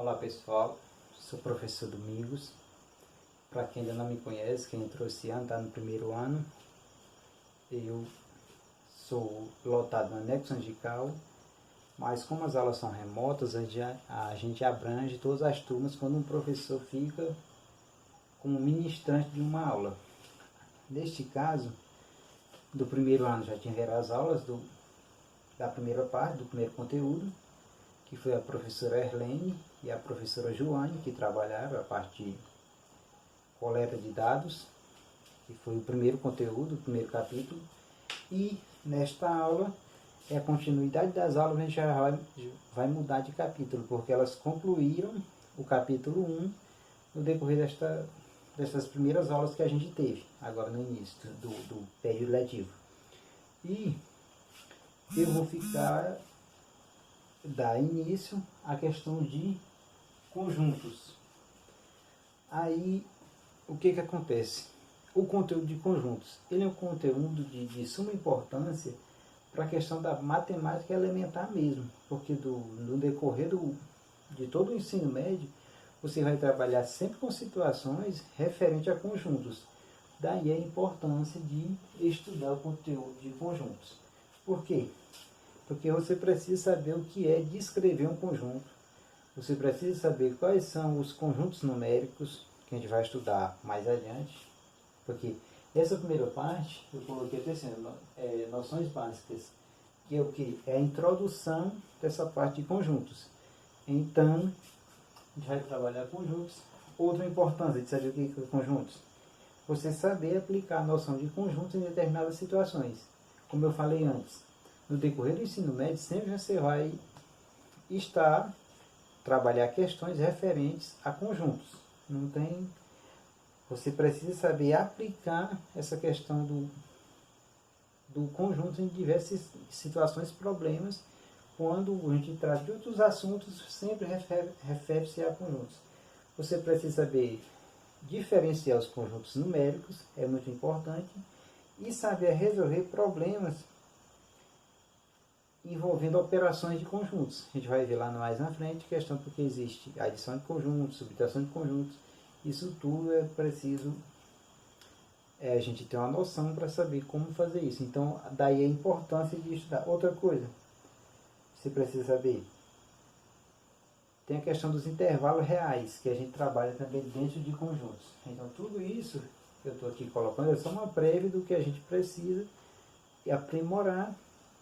Olá pessoal, sou o professor Domingos. Para quem ainda não me conhece, quem entrou esse ano, está no primeiro ano, eu sou lotado no anexo angical, mas como as aulas são remotas, a gente abrange todas as turmas quando um professor fica como ministrante de uma aula. Neste caso, do primeiro ano já tiveram as aulas da primeira parte, do primeiro conteúdo, que foi a professora Erlene e a professora Joane, que trabalharam a parte de coleta de dados, que foi o primeiro conteúdo, o primeiro capítulo. E nesta aula, é a continuidade das aulas, a gente já vai mudar de capítulo, porque elas concluíram o capítulo 1 no decorrer dessas primeiras aulas que a gente teve, agora no início do período letivo. E eu vou dar início à questão de conjuntos. Aí, o que acontece? O conteúdo de conjuntos, ele é um conteúdo de suma importância para a questão da matemática elementar mesmo, porque no decorrer de todo o ensino médio, você vai trabalhar sempre com situações referentes a conjuntos. Daí a importância de estudar o conteúdo de conjuntos. Por quê? Porque você precisa saber o que é descrever um conjunto. Você precisa saber quais são os conjuntos numéricos, que a gente vai estudar mais adiante. Porque essa primeira parte, eu coloquei até assim, noções básicas, que é o que? É a introdução dessa parte de conjuntos. Então, a gente vai trabalhar conjuntos. Outra importância de saber o que é conjuntos. Você saber aplicar a noção de conjuntos em determinadas situações. Como eu falei antes, no decorrer do ensino médio, sempre você vai trabalhar questões referentes a conjuntos. Não tem... Você precisa saber aplicar essa questão do conjunto em diversas situações, problemas. Quando a gente trata de outros assuntos, sempre refere-se a conjuntos. Você precisa saber diferenciar os conjuntos numéricos, é muito importante, e saber resolver problemas envolvendo operações de conjuntos. A gente vai ver lá mais na frente, questão porque existe adição de conjuntos, subtração de conjuntos. Isso tudo é preciso a gente ter uma noção para saber como fazer isso. Então, daí a importância de estudar. Outra coisa, você precisa saber, tem a questão dos intervalos reais, que a gente trabalha também dentro de conjuntos. Então, tudo isso que eu estou aqui colocando é só uma prévia do que a gente precisa aprimorar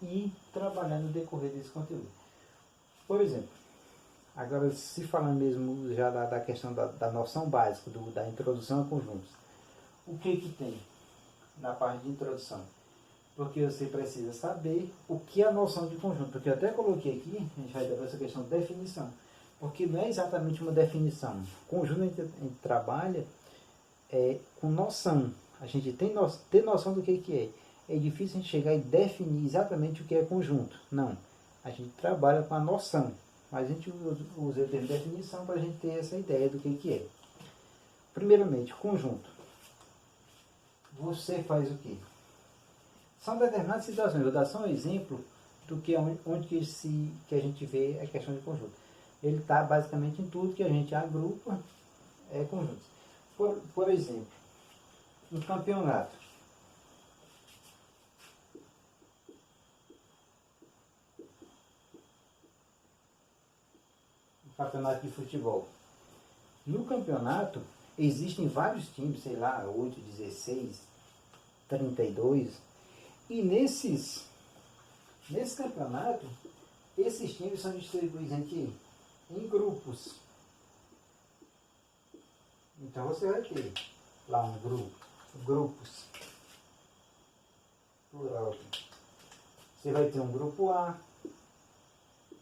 e trabalhar no decorrer desse conteúdo. Por exemplo, agora se falando mesmo já da questão da noção básica, da introdução a conjuntos. O que tem na parte de introdução? Porque você precisa saber o que é a noção de conjunto. Porque eu até coloquei aqui, a gente vai dar essa questão de definição. Porque não é exatamente uma definição. Conjunto a gente trabalha com noção. A gente tem noção do que é. É difícil a gente chegar e definir exatamente o que é conjunto. Não. A gente trabalha com a noção. Mas a gente usa o termo definição para a gente ter essa ideia do que é. Primeiramente, conjunto. Você faz o quê? São determinadas situações. Vou dar só um exemplo do que onde que a gente vê a questão de conjunto. Ele está basicamente em tudo que a gente agrupa conjuntos. Por exemplo, no campeonato. Campeonato de futebol. No campeonato, existem vários times, sei lá, 8, 16, 32. E nesse campeonato, esses times são distribuídos em grupos. Então você vai ter lá um grupo, grupos, plural. Você vai ter um grupo A,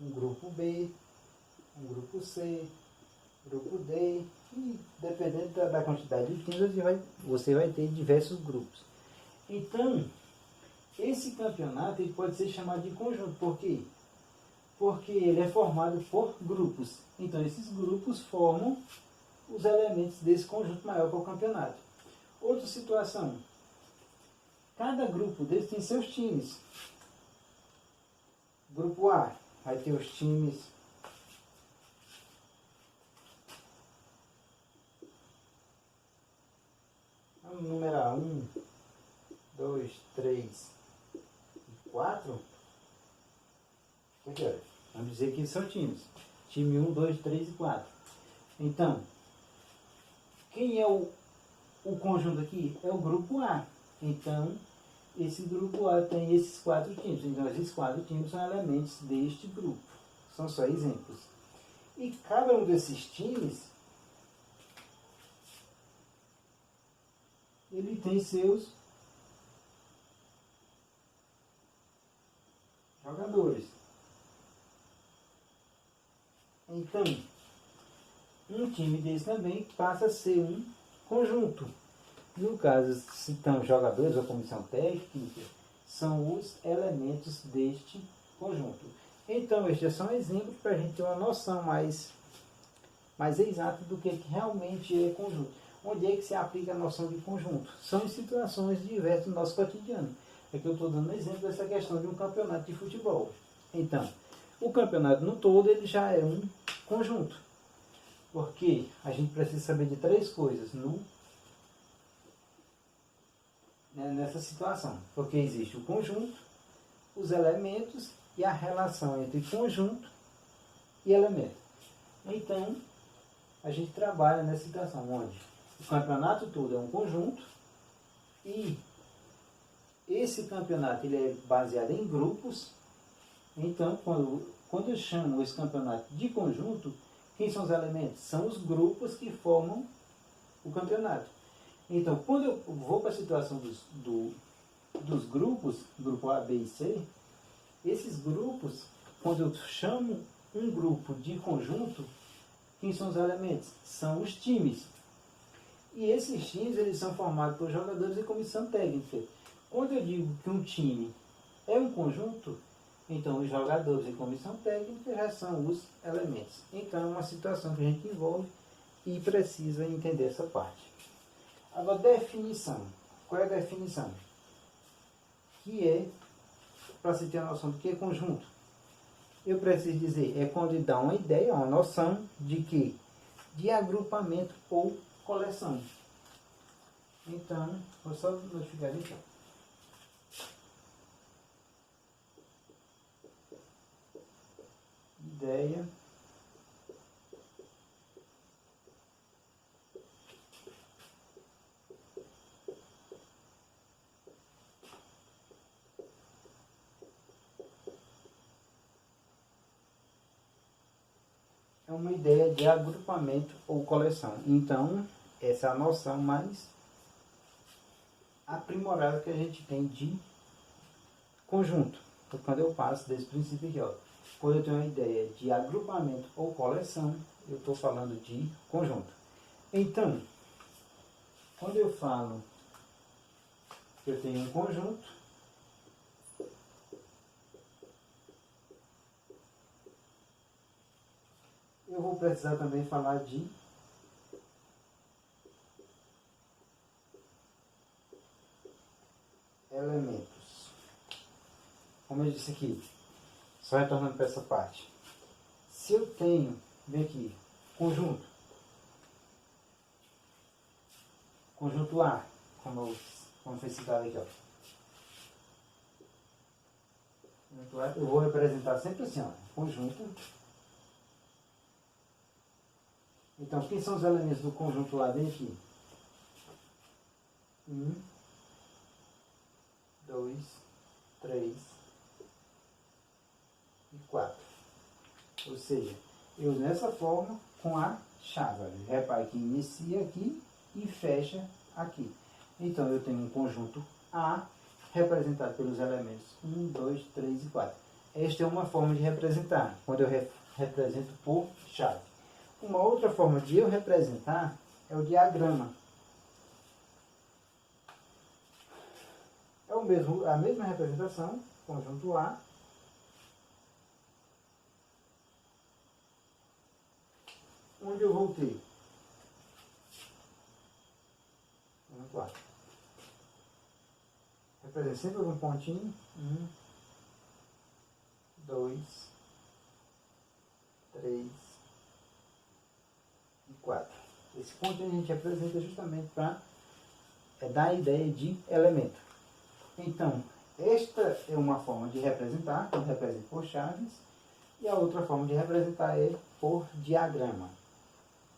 um grupo B, um grupo C, grupo D, e dependendo da quantidade de times, você vai ter diversos grupos. Então, esse campeonato ele pode ser chamado de conjunto. Por quê? Porque ele é formado por grupos. Então, esses grupos formam os elementos desse conjunto maior que é o campeonato. Outra situação. Cada grupo deles tem seus times. Grupo A vai ter os times Porque, olha, vamos dizer que são times. Time 1, 2, 3 e 4. Então, quem é o conjunto aqui? É o grupo A. Então, esse grupo A tem esses 4 times. Então, esses 4 times são elementos deste grupo. São só exemplos. E cada um desses times, ele tem seus jogadores. Então, um time desse também passa a ser um conjunto. No caso, se estão jogadores ou comissão técnica, são os elementos deste conjunto. Então, estes é só um exemplo para a gente ter uma noção mais exata do que realmente é conjunto. Onde é que se aplica a noção de conjunto? São em situações diversas do nosso cotidiano. É que eu estou dando um exemplo dessa questão de um campeonato de futebol. Então, o campeonato no todo ele já é um conjunto. Porque a gente precisa saber de 3 coisas nessa situação. Porque existe o conjunto, os elementos e a relação entre conjunto e elemento. Então, a gente trabalha nessa situação onde o campeonato todo é um conjunto e esse campeonato ele é baseado em grupos. Então, quando eu chamo esse campeonato de conjunto, quem são os elementos? São os grupos que formam o campeonato. Então, quando eu vou para a situação dos grupos, grupo A, B e C, esses grupos, quando eu chamo um grupo de conjunto, quem são os elementos? São os times. E esses times eles são formados por jogadores e comissão técnica. Quando eu digo que um time é um conjunto, então os jogadores e comissão técnica já são os elementos. Então é uma situação que a gente envolve e precisa entender essa parte. Agora, definição. Qual é a definição? Que é, para se ter a noção do que é conjunto, eu preciso dizer, é quando dá uma ideia, uma noção de que? De agrupamento ou coleção. Então, vou só notificar aqui. Ideia é uma ideia de agrupamento ou coleção. Então, essa é a noção mais aprimorada que a gente tem de conjunto. Então, quando eu passo desse princípio aqui, ó, quando eu tenho uma ideia de agrupamento ou coleção, eu estou falando de conjunto. Então, quando eu falo que eu tenho um conjunto, eu vou precisar também falar de elementos. Como eu disse aqui, só retornando para essa parte. Se eu tenho, vem aqui, conjunto A, como foi citado aqui, ó. Conjunto A, eu vou representar sempre assim, ó, conjunto. Então, quem são os elementos do conjunto A? Vem aqui. 1, 2, 3 e 4. Ou seja, eu nessa forma com a chave. Olha, repare que inicia aqui e fecha aqui. Então eu tenho um conjunto A representado pelos elementos 1, 2, 3 e 4. Esta é uma forma de representar, quando eu represento por chave. Uma outra forma de eu representar é o diagrama. É a mesma representação, conjunto A, onde eu vou ter conjunto A. Representa sempre um pontinho, 1, 2, 3 e 4. Esse pontinho a gente representa justamente para dar a ideia de elemento. Então, esta é uma forma de representar, quando represento por chaves, E a outra forma de representar é por diagrama.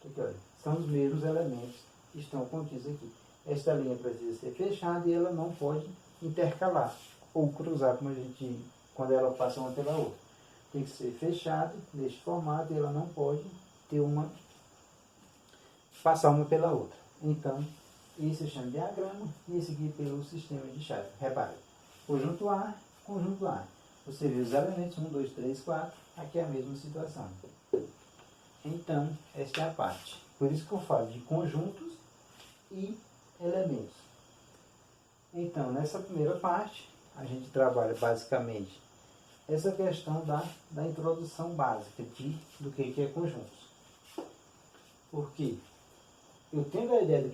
Aqui, olha, são os mesmos elementos que estão contidos aqui. Esta linha precisa ser fechada e ela não pode intercalar ou cruzar, como a gente, quando ela passa uma pela outra. Tem que ser fechado neste formato e ela não pode ter passar uma pela outra. Então, esse eu chamo de diagrama e esse aqui pelo sistema de chave. Repare, conjunto A, conjunto A. Você vê os elementos 1, 2, 3, 4, aqui é a mesma situação. Então, esta é a parte. Por isso que eu falo de conjuntos e elementos. Então, nessa primeira parte, a gente trabalha basicamente essa questão da introdução básica do que é conjuntos. Por quê? Eu tendo a ideia do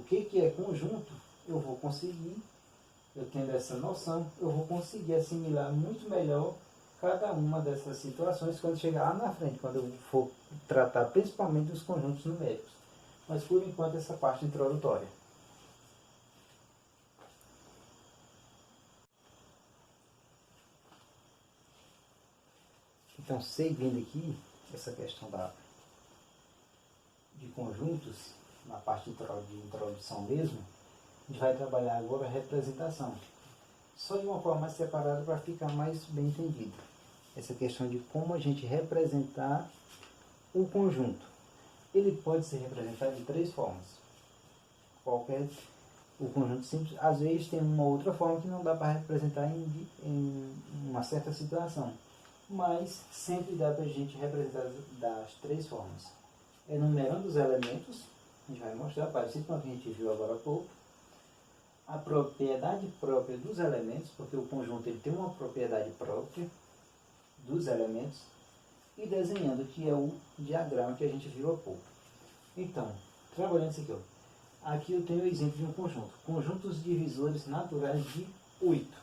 que é conjunto, eu tendo essa noção, eu vou conseguir assimilar muito melhor cada uma dessas situações quando chegar lá na frente, quando eu for tratar principalmente dos conjuntos numéricos. Mas por enquanto essa parte introdutória. Então, seguindo aqui essa questão de conjuntos, na parte de introdução mesmo, a gente vai trabalhar agora a representação. Só de uma forma mais separada para ficar mais bem entendido. Essa questão de como a gente representar o conjunto. Ele pode ser representado de três formas. O conjunto simples, às vezes tem uma outra forma que não dá para representar em uma certa situação. Mas sempre dá para a gente representar das três formas. Enumerando os elementos, a gente vai mostrar, parecido com o que a gente viu agora há pouco, a propriedade própria dos elementos, porque o conjunto ele tem uma propriedade própria dos elementos, e desenhando, que é o diagrama que a gente viu há pouco. Então, trabalhando isso aqui, ó. Aqui eu tenho o exemplo de um conjunto. Conjuntos divisores naturais de 8.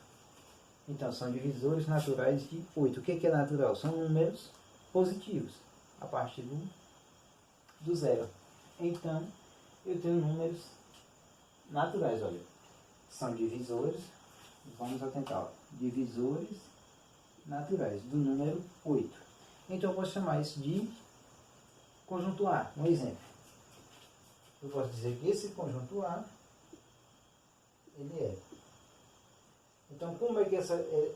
Então, são divisores naturais de 8. O que é natural? São números positivos, a partir do zero. Então, eu tenho números naturais, olha. São divisores, vamos atentar, ó. Divisores naturais do número 8. Então, eu posso chamar isso de conjunto A. Um exemplo. Eu posso dizer que esse conjunto A, ele é. Então, como é que essa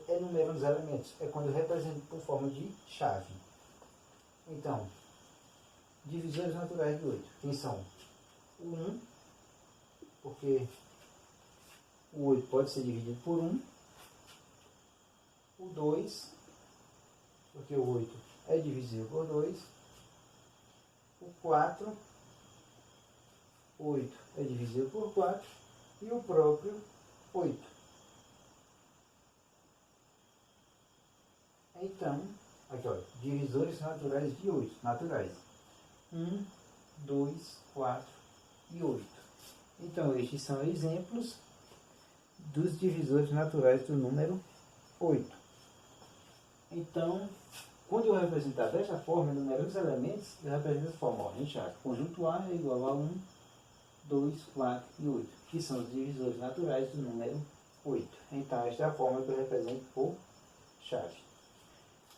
enumerando os elementos? É quando eu represento por forma de chave. Então, divisores naturais de 8. Quem são? O 1, porque o 8 pode ser dividido por 1. O 2, porque o 8 é divisível por 2. O 4, 8 é divisível por 4. E o próprio 8. Então, aqui olha, divisores naturais de 8. Naturais. 1, 2, 4 e 8. Então, estes são exemplos dos divisores naturais do número 8. Então, quando eu representar desta forma, enumerando os elementos, eu represento dessa forma. Ó, a gente acha conjunto A é igual a 1, 2, 4 e 8, que são os divisores naturais do número 8. Então, esta é a forma que eu represento por chave.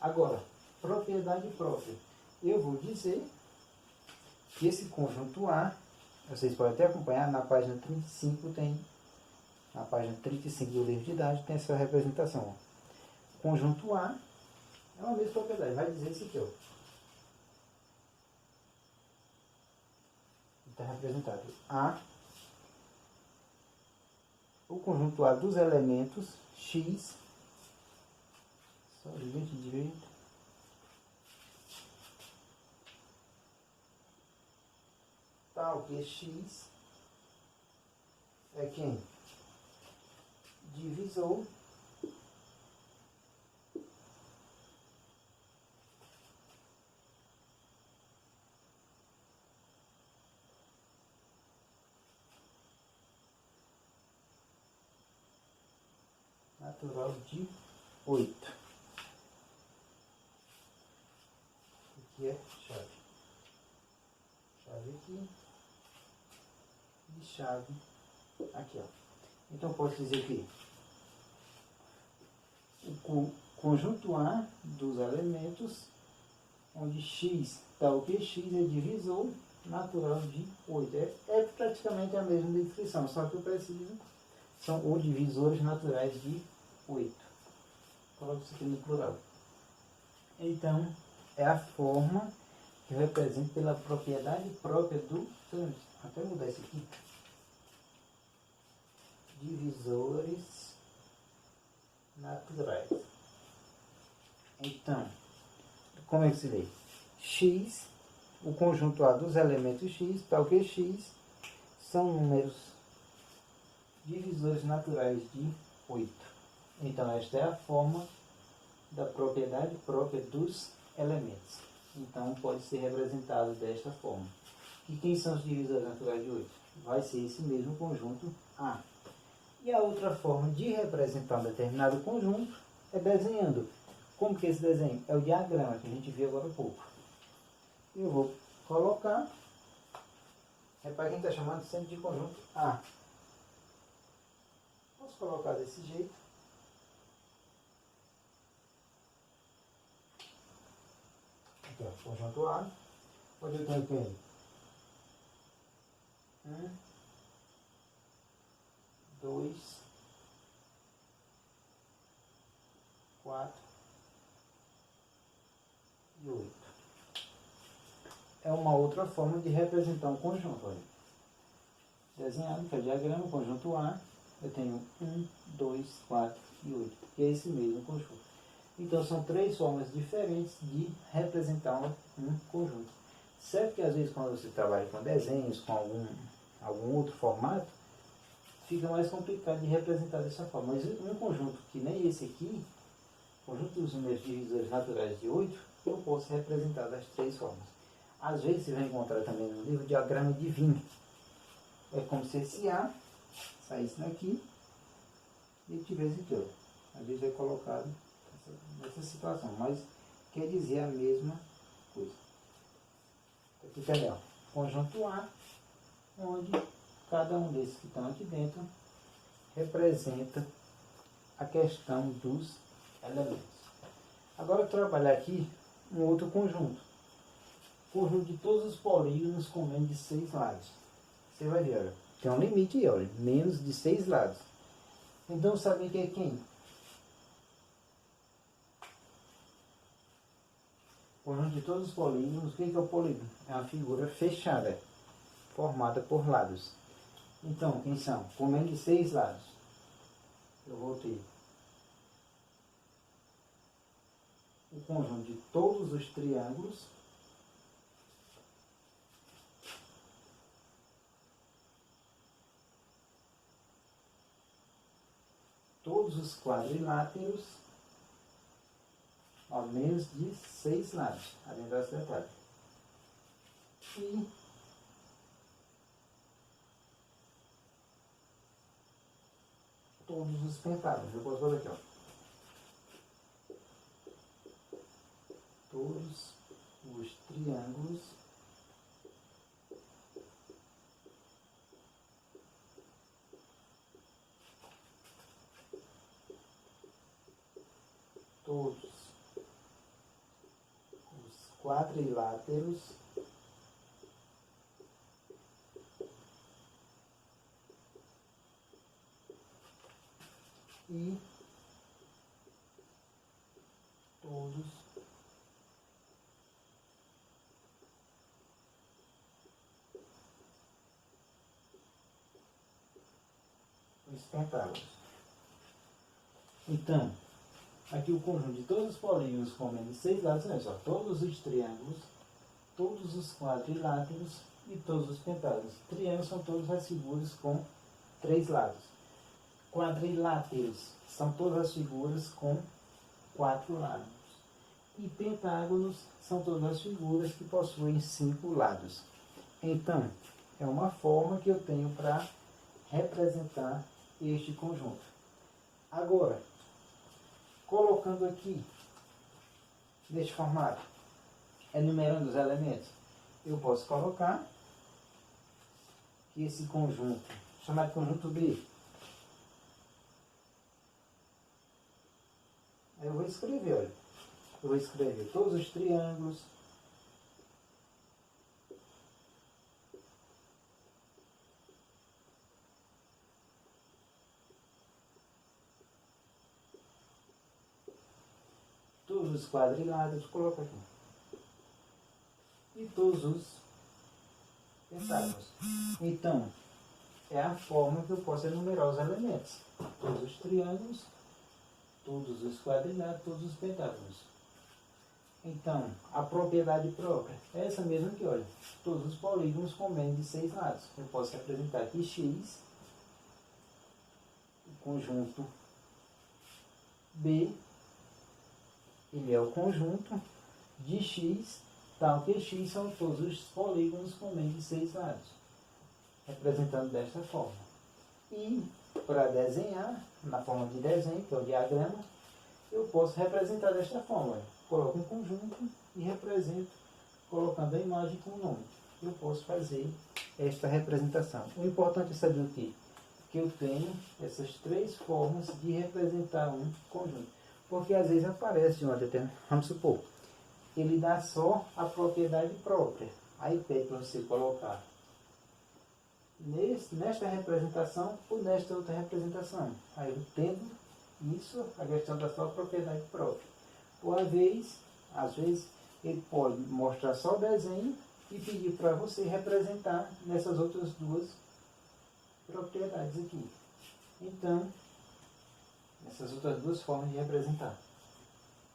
Agora, propriedade própria. Eu vou dizer que esse conjunto A, vocês podem até acompanhar, na página 35 na página 35 do livro didático tem essa representação. Ó. Conjunto A é uma mesma propriedade, vai dizer isso aqui. Está representado A, o conjunto A dos elementos X, só gente direito, tal que X é quem? Divisor natural de 8. Aqui é chave. Chave aqui. E chave aqui, ó. Então, posso dizer que o conjunto A dos elementos, onde x, tal que x é divisor natural de 8. É praticamente a mesma descrição, só que eu preciso, são os divisores naturais de 8. Coloco isso aqui no plural. Então, é a forma que eu represento pela propriedade própria do... Até mudar isso aqui. Divisores naturais. Então, como é que se lê? X, o conjunto A dos elementos x, tal que x, são números divisores naturais de 8. Então, esta é a forma da propriedade própria dos elementos. Então, pode ser representado desta forma. E quem são os divisores naturais de 8? Vai ser esse mesmo conjunto A. E a outra forma de representar um determinado conjunto é desenhando. Como que é esse desenho? É o diagrama que a gente viu agora há pouco. Eu vou colocar, é para quem está chamando sempre de conjunto A. Posso colocar desse jeito. Aqui, ó, conjunto A. Onde eu tenho quem? 1, 2, 4 e 8. É uma outra forma de representar um conjunto. Olha. Desenhado, que é o diagrama, conjunto A, eu tenho 1, 2, 4 e 8. E é esse mesmo conjunto. Então são três formas diferentes de representar um conjunto. Certo que às vezes quando você trabalha com desenhos, com algum outro formato, fica mais complicado de representar dessa forma. Mas um conjunto que nem esse aqui, conjunto dos números divisores naturais de 8, eu posso representar das três formas. Às vezes você vai encontrar também no livro diagrama de Venn. É como se esse A saísse daqui e tivesse aqui, ó. Às vezes é colocado nessa situação, mas quer dizer a mesma coisa. Aqui também, ó, conjunto A, onde cada um desses que estão aqui dentro representa a questão dos elementos. Agora eu trabalhar aqui um outro conjunto. Conjunto de todos os polígonos com menos de 6 lados. Você vai ver, olha, tem um limite aí, olha, menos de 6 lados. Então sabe que é quem? Conjunto de todos os polígonos. O que é o polígono? É uma figura fechada, formada por lados. Então, quem são? Com menos de 6 lados. Eu vou ter o conjunto de todos os triângulos todos os quadriláteros ao menos de 6 lados, além das detalhes. E todos os pentágonos. Eu posso fazer aqui, ó. Todos os triângulos todos os quadriláteros e todos os pentágonos. Então, aqui o conjunto de todos os polígonos com menos de 6 lados, é só todos os triângulos, todos os quadriláteros e todos os pentágonos. Triângulos são todas as figuras com 3 lados. Quadriláteros são todas as figuras com 4 lados. E pentágonos são todas as figuras que possuem 5 lados. Então, é uma forma que eu tenho para representar este conjunto. Agora, colocando aqui, neste formato, enumerando os elementos, eu posso colocar que esse conjunto, chamado conjunto B, eu vou escrever, olha. Eu vou escrever todos os triângulos. Todos os quadriláteros, coloca aqui. E todos os pentágonos. Então, é a forma que eu posso enumerar os elementos. Todos os triângulos, todos os quadriláteros, todos os pentágonos. Então, a propriedade própria é essa mesma aqui, olha. Todos os polígonos com menos de 6 lados. Eu posso representar aqui x, o conjunto B, ele é o conjunto de x, tal que x são todos os polígonos com menos de 6 lados. Representando desta forma. E, para desenhar, na forma de desenho, que é o diagrama, eu posso representar desta forma. Olha. Coloco um conjunto e represento colocando a imagem com o nome. Eu posso fazer esta representação. O importante é saber o quê? Que eu tenho essas 3 formas de representar um conjunto. Porque às vezes aparece uma determinada, vamos supor, ele dá só a propriedade própria. Aí pede para você colocar nesta representação ou nesta outra representação. Aí eu entendo isso, a questão da sua propriedade própria. Ou às vezes, ele pode mostrar só o desenho e pedir para você representar nessas outras 2 propriedades aqui. Então, essas outras 2 formas de representar.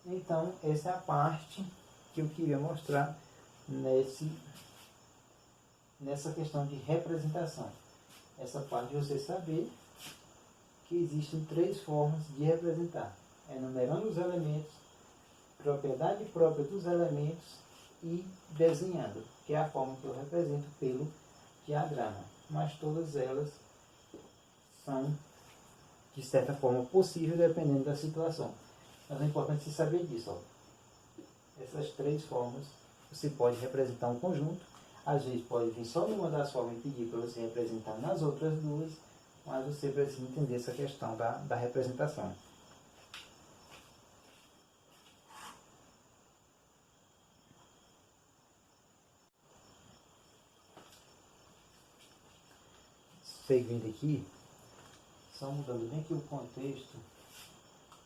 Então, essa é a parte que eu queria mostrar nessa questão de representação. Essa parte de você saber que existem 3 formas de representar. Enumerando os elementos, propriedade própria dos elementos e desenhando, que é a forma que eu represento pelo diagrama. Mas todas elas são, de certa forma, possíveis dependendo da situação. Mas é importante você saber disso. Ó. Essas 3 formas, você pode representar um conjunto. Às vezes pode vir só numa das formas e pedir para você representar nas outras 2, mas você precisa entender essa questão da representação. Seguindo aqui, só mudando bem aqui o contexto,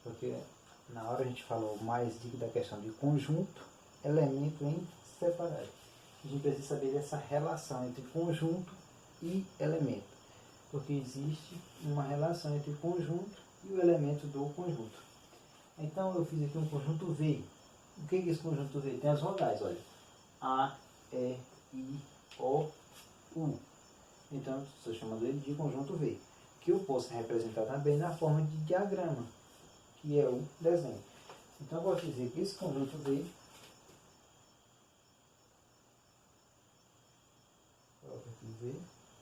porque na hora a gente falou mais da questão de conjunto, elemento em separado. A gente precisa saber dessa relação entre conjunto e elemento, porque existe uma relação entre o conjunto e o elemento do conjunto. Então eu fiz aqui um conjunto V. O que é esse conjunto V? Tem as vogais, olha. A, E, I, O, U. Então, estou chamando ele de conjunto V, que eu posso representar também na forma de diagrama, que é o desenho. Então, eu posso dizer que esse conjunto V,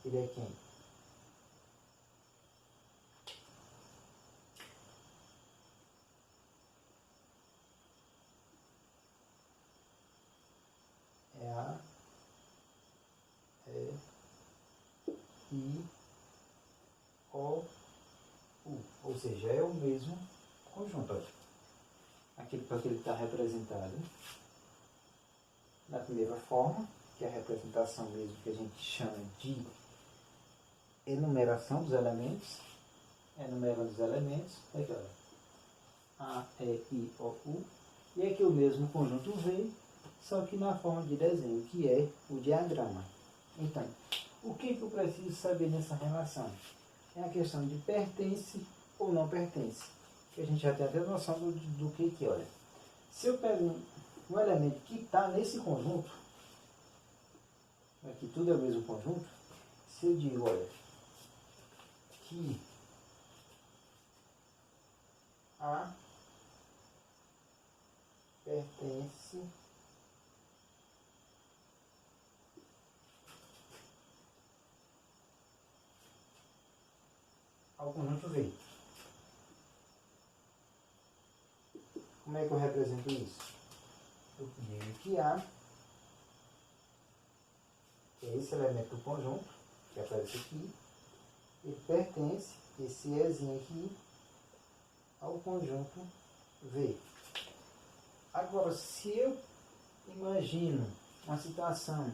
ele é quem? É A, E, I, O, U. Ou seja, é o mesmo conjunto. Olha. Aquilo para que ele está representado na primeira forma, que é a representação mesmo que a gente chama de enumeração dos elementos. Enumerando os elementos. Aqui, olha. A, E, I, O, U. E aqui o mesmo conjunto V, só que na forma de desenho, que é o diagrama. Então, o que eu preciso saber nessa relação? É a questão de pertence ou não pertence. Que a gente já tem até noção do que é. Olha, se eu pego um elemento que está nesse conjunto, aqui tudo é o mesmo conjunto, se eu digo, olha, que A pertence ao conjunto V. Como é que eu represento isso? Eu digo que A, que é esse elemento do conjunto, que aparece aqui, ele pertence, esse Ezinho aqui, ao conjunto V. Agora, se eu imagino uma situação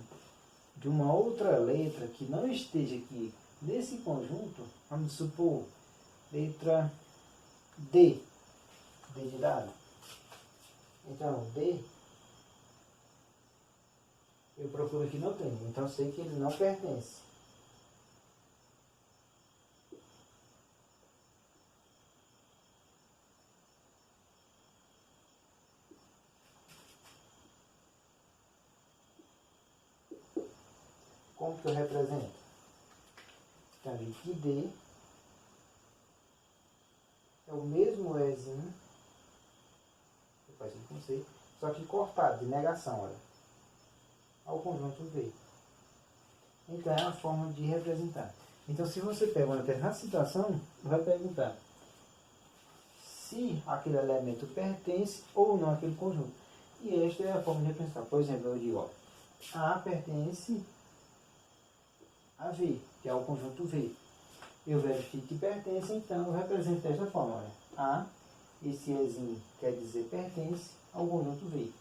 de uma outra letra que não esteja aqui nesse conjunto, vamos supor, letra D, D de dado. Então, D, eu procuro que não tem, então eu sei que ele não pertence. Como que eu represento? Então, aqui D é o mesmo Ezinho, parecido com C, só que cortado, de negação, olha, ao conjunto V. Então é a forma de representar. Então, se você pega uma determinada situação, vai perguntar se aquele elemento pertence ou não àquele conjunto. E esta é a forma de representar. Por exemplo, eu digo, ó, A pertence a V, que é o conjunto V. Eu verifico que pertence, então eu represento desta forma. Olha. A, esse Ezinho quer dizer pertence ao conjunto V.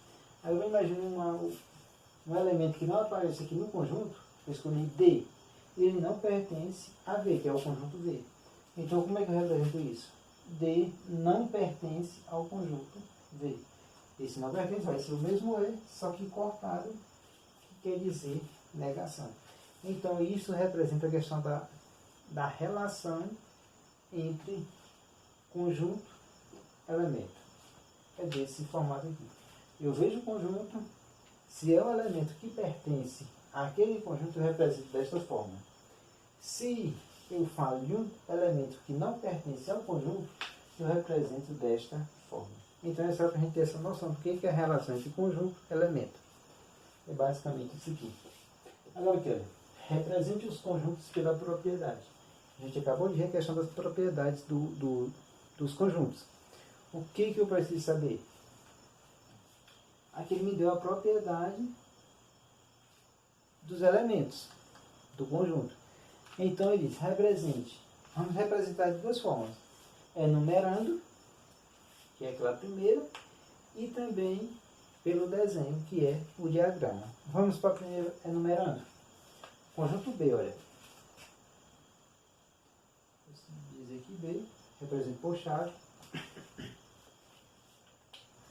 Agora imagine um elemento que não aparece aqui no conjunto, eu escolhi D. Ele não pertence a V, que é o conjunto V. Então como é que eu represento isso? D não pertence ao conjunto V. Esse não pertence, vai ser o mesmo E, só que cortado, que quer dizer negação. Então isso representa a questão da relação entre conjunto e elemento. É desse formato aqui. Eu vejo o conjunto, se é um elemento que pertence àquele conjunto, eu represento desta forma. Se eu falo de um elemento que não pertence ao conjunto, eu represento desta forma. Então é só para a gente ter essa noção do que é a relação entre conjunto e elemento. É basicamente isso aqui. Agora, aqui, olha. Represente os conjuntos pela propriedade. A gente acabou de ver a questão das propriedades dos conjuntos. O que eu preciso saber? Aqui ele me deu a propriedade dos elementos do conjunto. Então ele diz, represente. Vamos representar de duas formas. Enumerando, que é aquela primeira, e também pelo desenho, que é o diagrama. Vamos para a primeira, enumerando. Conjunto B, olha. Diz aqui B, representa por chave.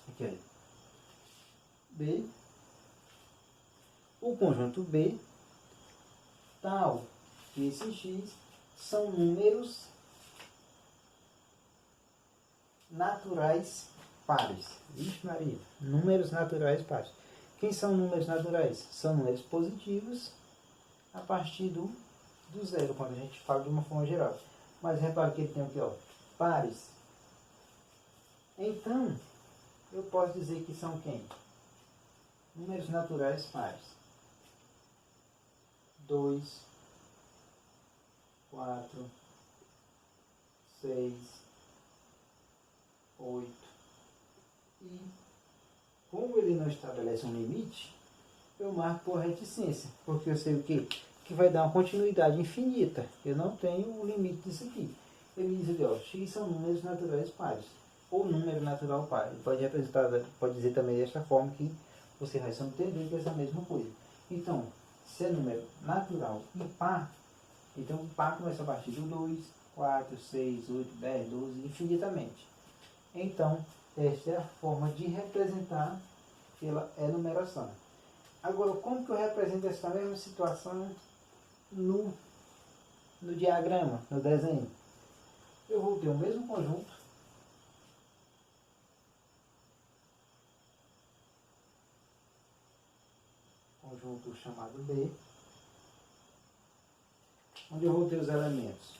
Aqui, olha. B. O conjunto B, tal que esse X são números naturais pares. Vixe Maria, números naturais pares. Quem são números naturais? São números positivos a partir do zero, quando a gente fala de uma forma geral. Mas repare que ele tem aqui, ó, pares. Então, eu posso dizer que são quem? Números naturais pares. 2, 4, 6, 8. E, como ele não estabelece um limite, eu marco por reticência, porque eu sei o quê? Que vai dar uma continuidade infinita. Eu não tenho o limite disso aqui. Ele diz ali, ó, X são números naturais pares, ou número natural par. Ele pode representar, pode dizer também desta forma que você vai entender que é essa mesma coisa. Então, se é número natural e par, então o par começa a partir do 2, 4, 6, 8, 10, 12, infinitamente. Então, esta é a forma de representar pela enumeração. Agora, como que eu represento essa mesma situação no diagrama, no desenho? Eu vou ter o mesmo conjunto, chamado B, onde eu vou ter os elementos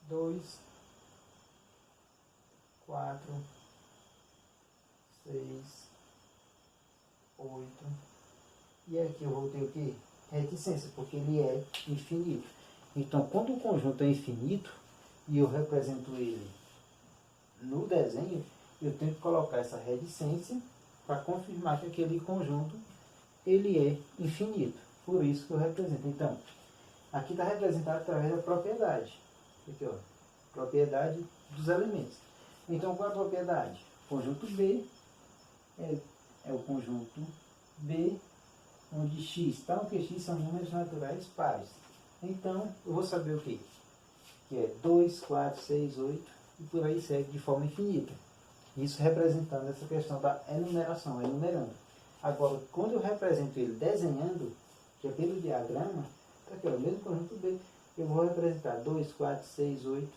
2, 4, 6, 8, e aqui eu vou ter o que? Reticência, porque ele é infinito. Então, quando o conjunto é infinito e eu represento ele no desenho, eu tenho que colocar essa reticência para confirmar que aquele conjunto ele é infinito. Por isso que eu represento. Então, aqui está representado através da propriedade. Aqui, ó, propriedade dos elementos. Então, qual é a propriedade? O conjunto B é o conjunto B, onde x, tal que x são números naturais pares. Então, eu vou saber o quê? Que é 2, 4, 6, 8, e por aí segue de forma infinita. Isso representando essa questão da enumeração, enumerando. Agora, quando eu represento ele desenhando, que é pelo diagrama, tá aqui, ó, o mesmo conjunto B, eu vou representar 2, 4, 6, 8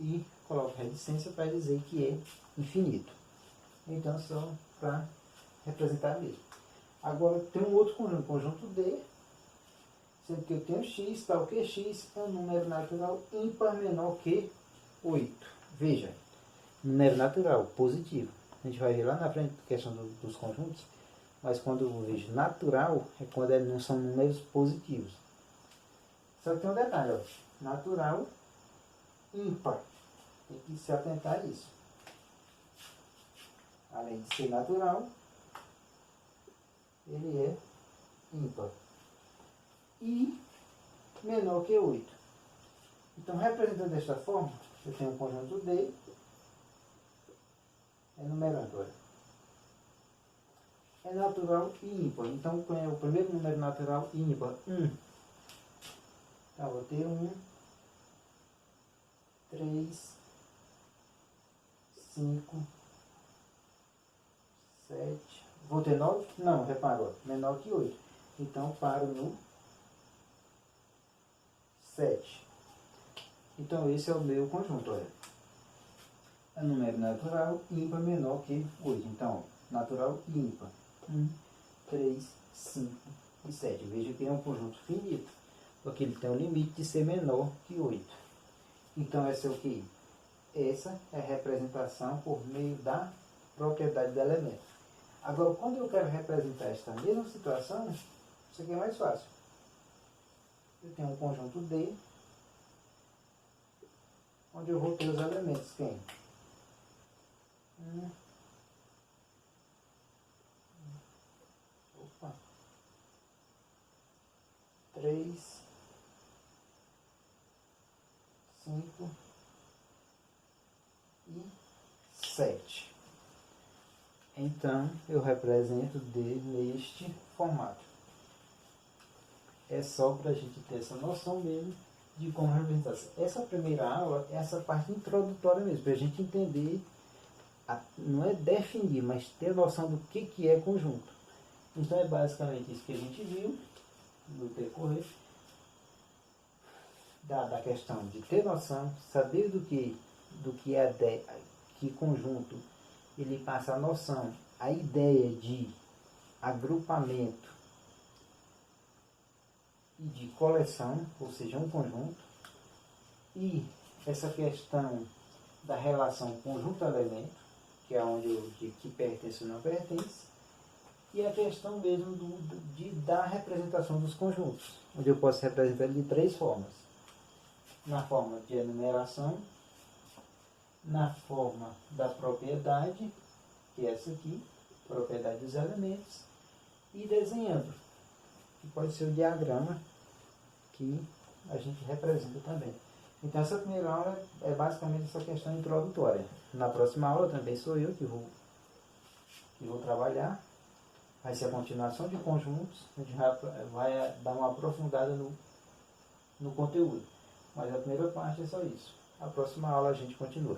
e coloco reticência para dizer que é infinito. Então, só para representar mesmo. Agora, tem um outro conjunto, conjunto D, sendo que eu tenho x, tal que x é um número natural ímpar menor que 8. Veja, número natural, positivo. A gente vai ver lá na frente a questão dos conjuntos, mas quando eu vejo natural, é quando não são números positivos. Só que tem um detalhe, ó, natural ímpar. Tem que se atentar a isso. Além de ser natural, ele é ímpar. E menor que 8. Então, representando desta forma, eu tenho um conjunto D, enumerando, olha. É natural e ímpar. Então, qual é o primeiro número natural e ímpar? 1. Então, vou ter 1, 3, 5, 7. Vou ter 9? Não, repara, ó, menor que 8. Então, paro no 7. Então, esse é o meu conjunto, olha. É número natural ímpar menor que 8. Então, natural e ímpar. 1, 3, 5 e 7. Veja que é um conjunto finito, porque ele tem um limite de ser menor que 8. Então, essa é o que? Essa é a representação por meio da propriedade do elemento. Agora, quando eu quero representar esta mesma situação, isso aqui é mais fácil. Eu tenho um conjunto D, onde eu vou ter os elementos. Quem? 3, 5 e 7. Então, eu represento D neste formato. É só para a gente ter essa noção mesmo de como representar. Essa primeira aula é essa parte introdutória mesmo, para a gente entender, não é definir, mas ter noção do que é conjunto. Então, é basicamente isso que a gente viu no decorrer da questão de ter noção, saber do que é que conjunto ele passa a noção, a ideia de agrupamento e de coleção, ou seja, um conjunto, e essa questão da relação conjunto-elemento, que é onde eu digo que pertence ou não pertence, e a questão mesmo da representação dos conjuntos, onde eu posso representar ele de 3 formas. Na forma de enumeração, na forma da propriedade, que é essa aqui, propriedade dos elementos, e desenhando, que pode ser o diagrama que a gente representa também. Então, essa primeira aula é basicamente essa questão introdutória. Na próxima aula também sou eu que vou trabalhar. Vai ser a continuação de conjuntos, a gente vai dar uma aprofundada no conteúdo. Mas a primeira parte é só isso. A próxima aula a gente continua.